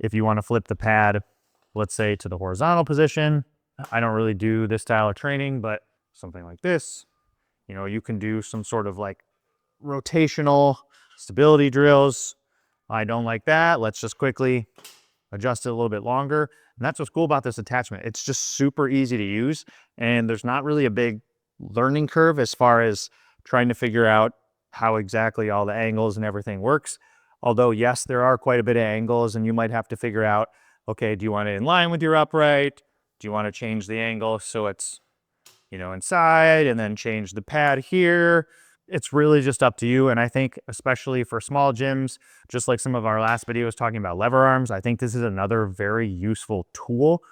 if you want to flip the pad, let's say to the horizontal position. I don't really do this style of training, but something like this, you know, you can do some sort of like rotational stability drills. I don't like that. Let's just quickly adjust it a little bit longer. And that's what's cool about this attachment. It's just super easy to use, and there's not really a big learning curve as far as trying to figure out how exactly all the angles and everything works. Although, yes, there are quite a bit of angles, and you might have to figure out, okay, do you want it in line with your upright? Do you want to change the angle so it's, you know, inside, and then change the pad here? It's really just up to you. And I think especially for small gyms, just like some of our last videos talking about lever arms, I think this is another very useful tool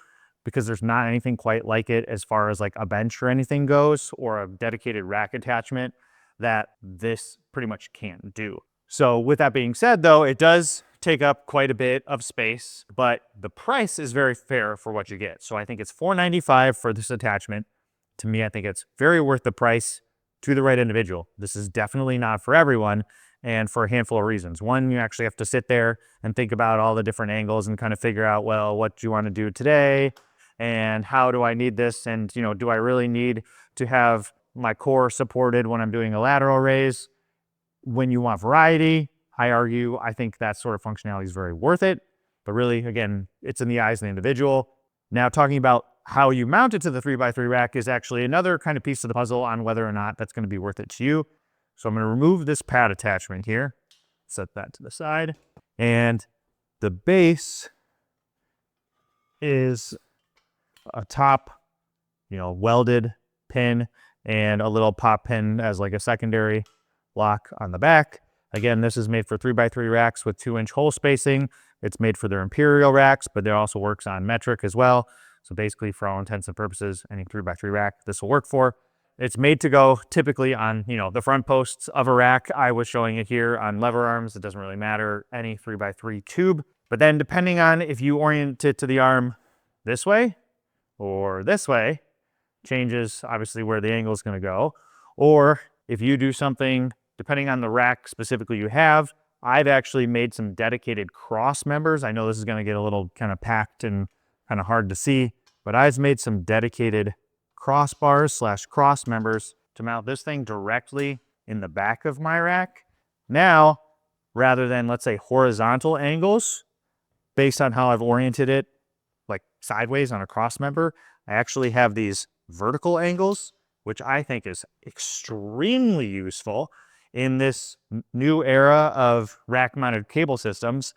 because there's not anything quite like it as far as like a bench or anything goes, or a dedicated rack attachment that this pretty much can't do. So with that being said though, it does take up quite a bit of space, but the price is very fair for what you get. So I think it's $4.95 for this attachment. To me, I think it's very worth the price to the right individual. This is definitely not for everyone, and for a handful of reasons. One, you actually have to sit there and think about all the different angles and kind of figure out, well, what do you want to do today? And how do I need this? And, you know, do I really need to have my core supported when I'm doing a lateral raise? When you want variety, I think that sort of functionality is very worth it. But really, again, it's in the eyes of the individual. Now, talking about how you mount it to the 3x3 rack is actually another kind of piece of the puzzle on whether or not that's going to be worth it to you. So I'm going to remove this pad attachment here, set that to the side, and the base is a top, you know, welded pin and a little pop pin as like a secondary lock on the back. Again, this is made for 3x3 racks with 2-inch hole spacing. It's made for their imperial racks, but it also works on metric as well. So basically, for all intents and purposes, any 3x3 rack this will work for. It's made to go typically on, you know, the front posts of a rack. I was showing it here on lever arms. It doesn't really matter, any 3x3 tube. But then depending on if you orient it to the arm this way or this way, changes obviously where the angle is going to go. Or if you do something, depending on the rack specifically you have, I've actually made some dedicated cross members. I know this is going to get a little kind of packed and kind of hard to see, but I've made some dedicated crossbars / cross members to mount this thing directly in the back of my rack. Now, rather than, let's say, horizontal angles, based on how I've oriented it, like sideways on a cross member, I actually have these vertical angles, which I think is extremely useful in this new era of rack-mounted cable systems.